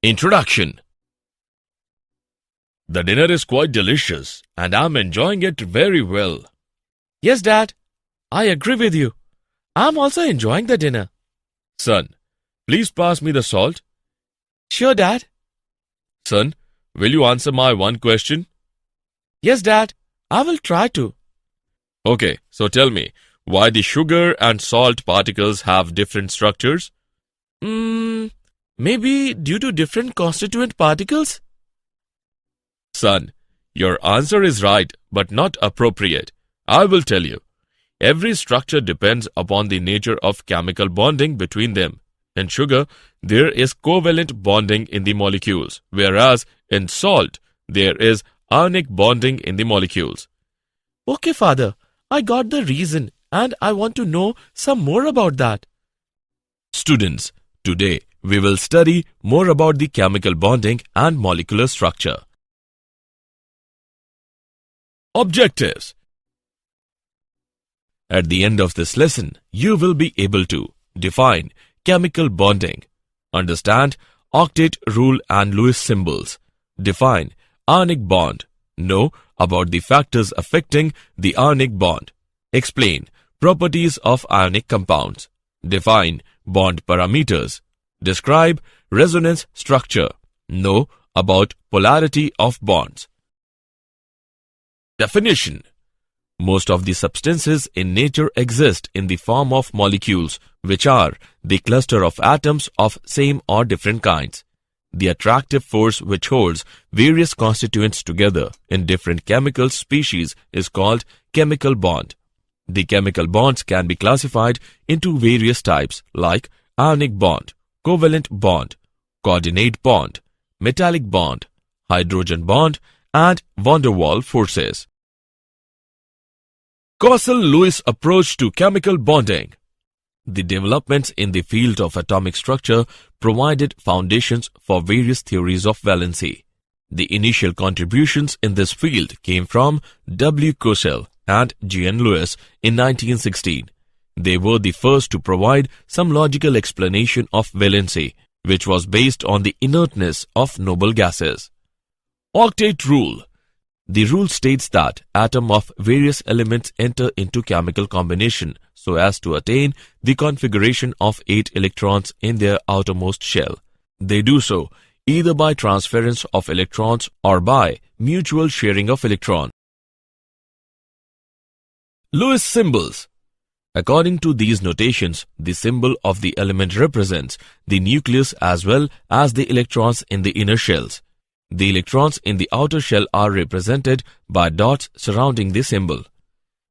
Introduction. The dinner is quite delicious and I'm enjoying it very well. Yes, Dad. I agree with you. I'm also enjoying the dinner. Son, please pass me the salt. Sure, Dad. Son, will you answer my one question? Yes, Dad. I will try to. Okay, so tell me, why the sugar and salt particles have different structures? Maybe due to different constituent particles? Son, your answer is right but not appropriate. I will tell you. Every structure depends upon the nature of chemical bonding between them. In sugar, there is covalent bonding in the molecules, whereas in salt, there is ionic bonding in the molecules. Okay, Father. I got the reason and I want to know some more about that. Students, today we will study more about the chemical bonding and molecular structure. Objectives. At the end of this lesson, you will be able to define chemical bonding, understand octet rule and Lewis symbols, define ionic bond, know about the factors affecting the ionic bond, explain properties of ionic compounds, define bond parameters, describe resonance structure, know about polarity of bonds. Definition. Most of the substances in nature exist in the form of molecules, which are the cluster of atoms of same or different kinds. The attractive force which holds various constituents together in different chemical species is called chemical bond. The chemical bonds can be classified into various types like ionic bond, covalent bond, coordinate bond, metallic bond, hydrogen bond, and van der Waals forces. Coastal-Lewis approach to chemical bonding. The developments in the field of atomic structure provided foundations for various theories of valency. The initial contributions in this field came from W. Coastal and G. N. Lewis in 1916. They were the first to provide some logical explanation of valency, which was based on the inertness of noble gases. Octet rule. The rule states that atoms of various elements enter into chemical combination so as to attain the configuration of 8 electrons in their outermost shell. They do so either by transference of electrons or by mutual sharing of electrons. Lewis symbols. According to these notations, the symbol of the element represents the nucleus as well as the electrons in the inner shells. The electrons in the outer shell are represented by dots surrounding the symbol.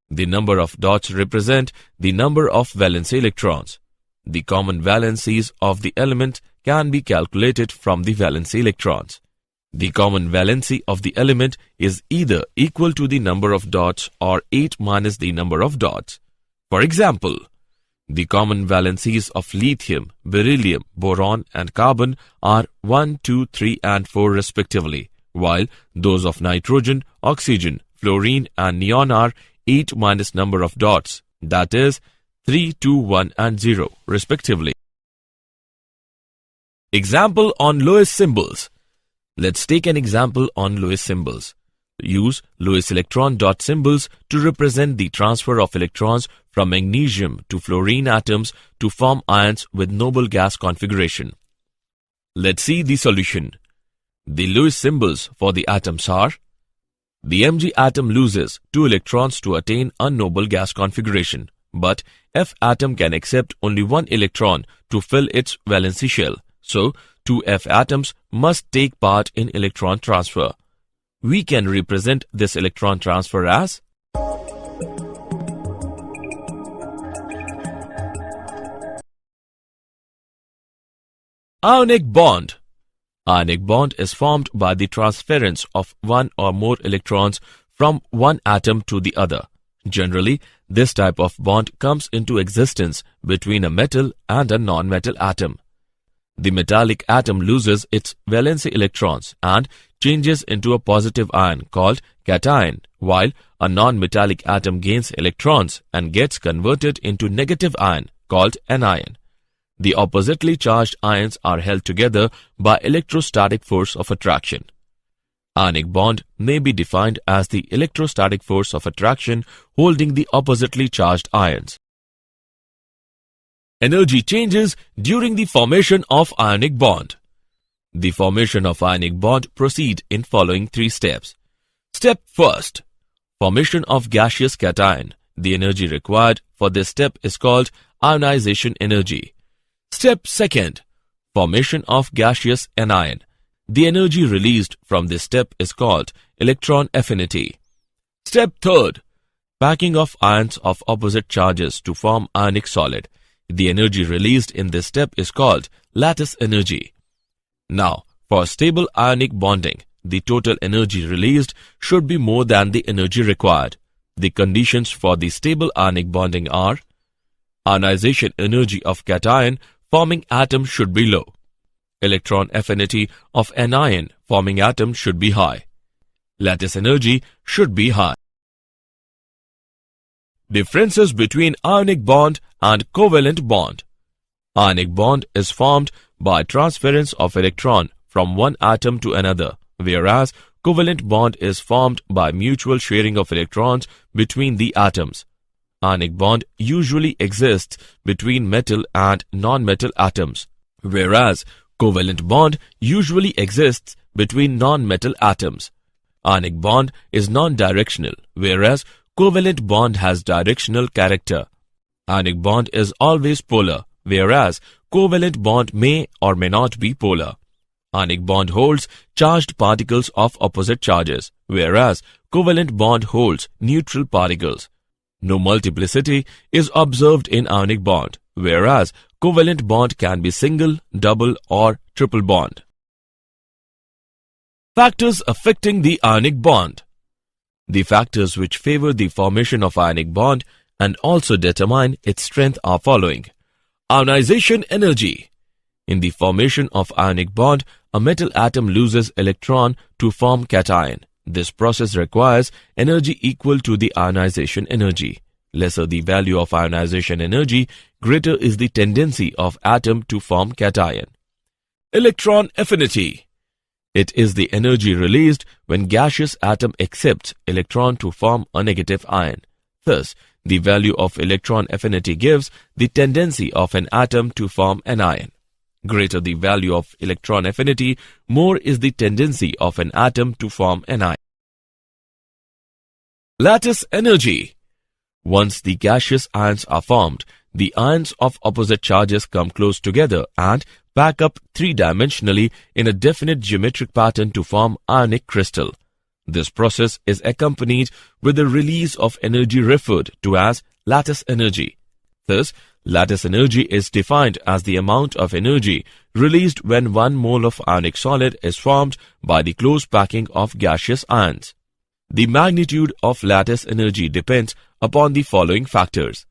The number of dots represent the number of valence electrons. The common valencies of the element can be calculated from the valence electrons. The common valency of the element is either equal to the number of dots or 8 minus the number of dots. For example, the common valencies of lithium, beryllium, boron and carbon are 1, 2, 3 and 4 respectively, while those of nitrogen, oxygen, fluorine and neon are 8 minus number of dots, that is 3, 2, 1 and 0 respectively. Example on Lewis symbols. Let's take an example on Lewis symbols. Use Lewis electron dot symbols to represent the transfer of electrons from magnesium to fluorine atoms to form ions with noble gas configuration. Let's see the solution. The Lewis symbols for the atoms are: the Mg atom loses 2 electrons to attain a noble gas configuration, but F atom can accept only 1 electron to fill its valency shell, so 2 F atoms must take part in electron transfer. We can represent this electron transfer as ionic bond. Ionic bond is formed by the transference of 1 or more electrons from one atom to the other. Generally, this type of bond comes into existence between a metal and a non-metal atom. The metallic atom loses its valency electrons and changes into a positive ion called cation, while a non-metallic atom gains electrons and gets converted into negative ion called anion. The oppositely charged ions are held together by electrostatic force of attraction. Ionic bond may be defined as the electrostatic force of attraction holding the oppositely charged ions. Energy changes during the formation of ionic bond. The formation of ionic bond proceed in following 3 steps. Step first, formation of gaseous cation. The energy required for this step is called ionization energy. Step second, formation of gaseous anion. The energy released from this step is called electron affinity. Step third, packing of ions of opposite charges to form ionic solid. The energy released in this step is called lattice energy. Now, for stable ionic bonding, the total energy released should be more than the energy required. The conditions for the stable ionic bonding are: ionization energy of cation forming atom should be low. Electron affinity of anion forming atom should be high. Lattice energy should be high. Differences between ionic bond and covalent bond. Ionic bond is formed by transference of electron from one atom to another, whereas covalent bond is formed by mutual sharing of electrons between the atoms. Ionic bond usually exists between metal and non-metal atoms, whereas covalent bond usually exists between non-metal atoms. Ionic bond is non-directional, whereas covalent bond has directional character. Ionic bond is always polar, whereas covalent bond may or may not be polar. Ionic bond holds charged particles of opposite charges, whereas covalent bond holds neutral particles. No multiplicity is observed in ionic bond, whereas covalent bond can be single, double or triple bond. Factors affecting the ionic bond. The factors which favor the formation of ionic bond and also determine its strength are following. Ionization energy. In the formation of ionic bond, a metal atom loses electron to form cation. This process requires energy equal to the ionization energy. Lesser the value of ionization energy, greater is the tendency of atom to form cation. Electron affinity. It is the energy released when gaseous atom accepts electron to form a negative ion. Thus, the value of electron affinity gives the tendency of an atom to form an ion. Greater the value of electron affinity, more is the tendency of an atom to form an ion. Lattice energy. Once the gaseous ions are formed, the ions of opposite charges come close together and pack up three-dimensionally in a definite geometric pattern to form ionic crystal. This process is accompanied with the release of energy referred to as lattice energy. Thus, lattice energy is defined as the amount of energy released when 1 mole of ionic solid is formed by the close packing of gaseous ions. The magnitude of lattice energy depends upon the following factors.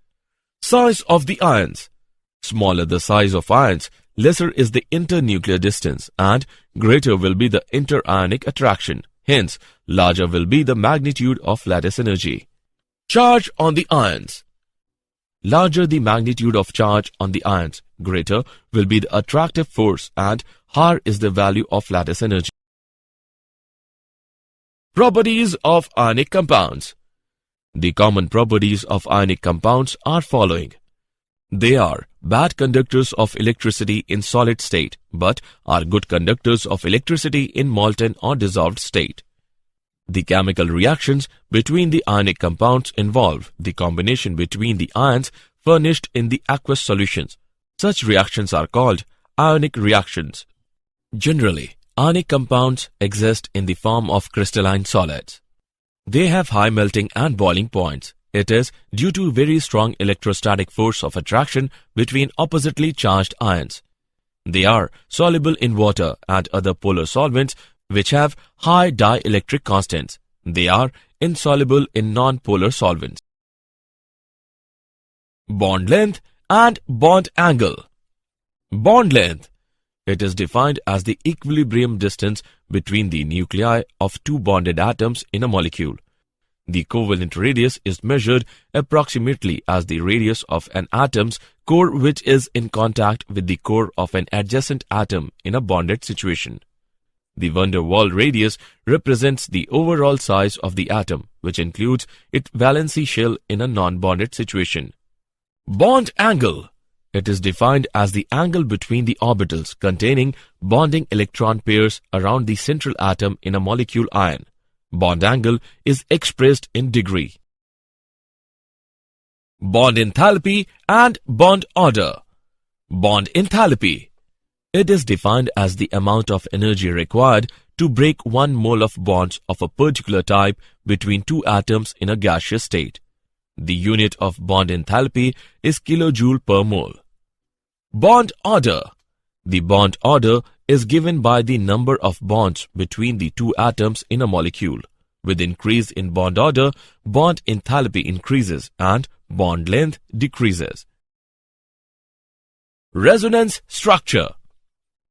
Size of the ions. Smaller the size of ions, lesser is the internuclear distance and greater will be the interionic attraction. Hence, larger will be the magnitude of lattice energy. Charge on the ions. Larger the magnitude of charge on the ions, greater will be the attractive force and higher is the value of lattice energy. Properties of ionic compounds. The common properties of ionic compounds are following. They are bad conductors of electricity in solid state, but are good conductors of electricity in molten or dissolved state. The chemical reactions between the ionic compounds involve the combination between the ions furnished in the aqueous solutions. Such reactions are called ionic reactions. Generally, ionic compounds exist in the form of crystalline solids. They have high melting and boiling points. It is due to very strong electrostatic force of attraction between oppositely charged ions. They are soluble in water and other polar solvents which have high dielectric constants. They are insoluble in non-polar solvents. Bond length and bond angle. Bond length. It is defined as the equilibrium distance between the nuclei of two bonded atoms in a molecule. The covalent radius is measured approximately as the radius of an atom's core which is in contact with the core of an adjacent atom in a bonded situation. The van der Waals radius represents the overall size of the atom, which includes its valency shell in a non-bonded situation. Bond angle. It is defined as the angle between the orbitals containing bonding electron pairs around the central atom in a molecule ion. Bond angle is expressed in degree. Bond enthalpy and bond order. Bond enthalpy. It is defined as the amount of energy required to break 1 mole of bonds of a particular type between two atoms in a gaseous state. The unit of bond enthalpy is kilojoule per mole. Bond order. The bond order is given by the number of bonds between the two atoms in a molecule. With increase in bond order, bond enthalpy increases and bond length decreases. Resonance structure.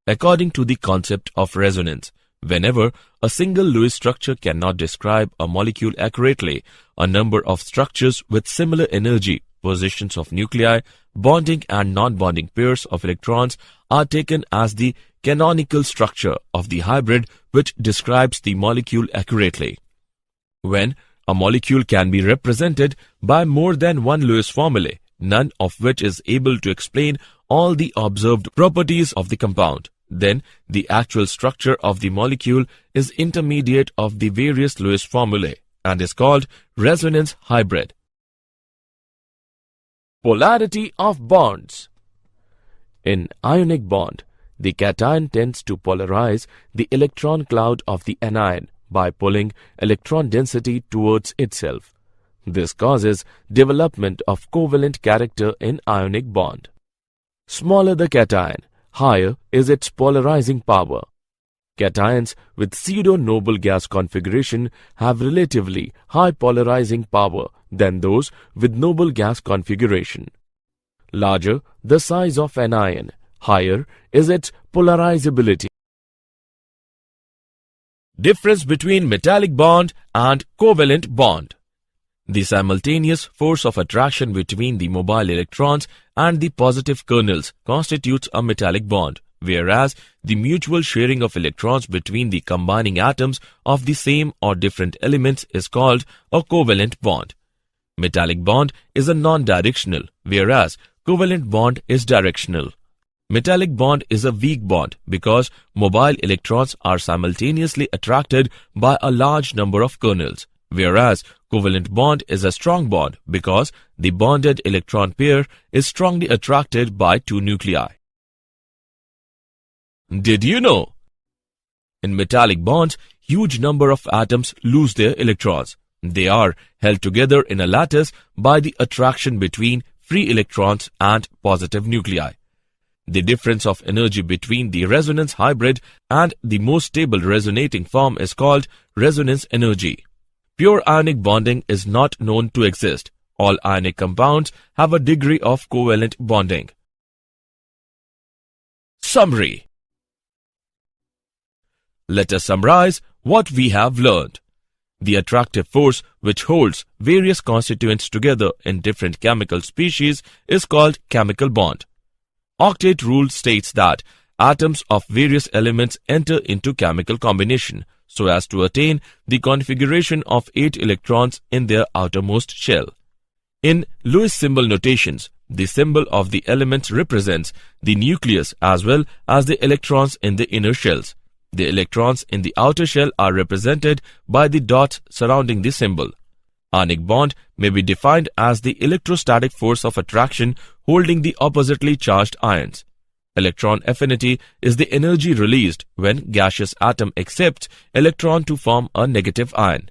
According to the concept of resonance, whenever a single Lewis structure cannot describe a molecule accurately, a number of structures with similar energy, positions of nuclei, bonding and non-bonding pairs of electrons are taken as the canonical structure of the hybrid which describes the molecule accurately. When a molecule can be represented by more than one Lewis formulae, none of which is able to explain all the observed properties of the compound, then the actual structure of the molecule is intermediate of the various Lewis formulae and is called resonance hybrid. Polarity of bonds. In ionic bond, the cation tends to polarize the electron cloud of the anion by pulling electron density towards itself. This causes development of covalent character in ionic bond. Smaller the cation, higher is its polarizing power. Cations with pseudo-noble gas configuration have relatively high polarizing power than those with noble gas configuration. Larger the size of an ion, higher is its polarizability. Difference between metallic bond and covalent bond. The simultaneous force of attraction between the mobile electrons and the positive kernels constitutes a metallic bond, whereas the mutual sharing of electrons between the combining atoms of the same or different elements is called a covalent bond. Metallic bond is a non-directional, whereas covalent bond is directional. Metallic bond is a weak bond because mobile electrons are simultaneously attracted by a large number of kernels, whereas covalent bond is a strong bond because the bonded electron pair is strongly attracted by two nuclei. Did you know? In metallic bonds, huge number of atoms lose their electrons. They are held together in a lattice by the attraction between free electrons and positive nuclei. The difference of energy between the resonance hybrid and the most stable resonating form is called resonance energy. Pure ionic bonding is not known to exist. All ionic compounds have a degree of covalent bonding. Summary. Let us summarize what we have learned. The attractive force which holds various constituents together in different chemical species is called chemical bond. Octet rule states that atoms of various elements enter into chemical combination so as to attain the configuration of 8 electrons in their outermost shell. In Lewis symbol notations, the symbol of the elements represents the nucleus as well as the electrons in the inner shells. The electrons in the outer shell are represented by the dots surrounding the symbol. Ionic bond may be defined as the electrostatic force of attraction holding the oppositely charged ions. Electron affinity is the energy released when gaseous atom accepts electron to form a negative ion.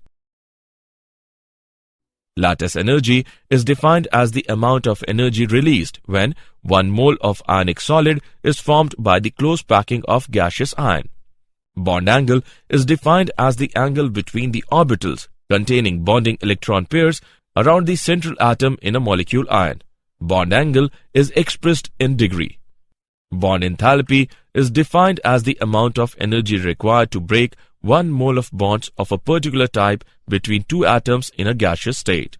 Lattice energy is defined as the amount of energy released when 1 mole of ionic solid is formed by the close packing of gaseous ion. Bond angle is defined as the angle between the orbitals containing bonding electron pairs around the central atom in a molecule ion. Bond angle is expressed in degree. Bond enthalpy is defined as the amount of energy required to break 1 mole of bonds of a particular type between two atoms in a gaseous state.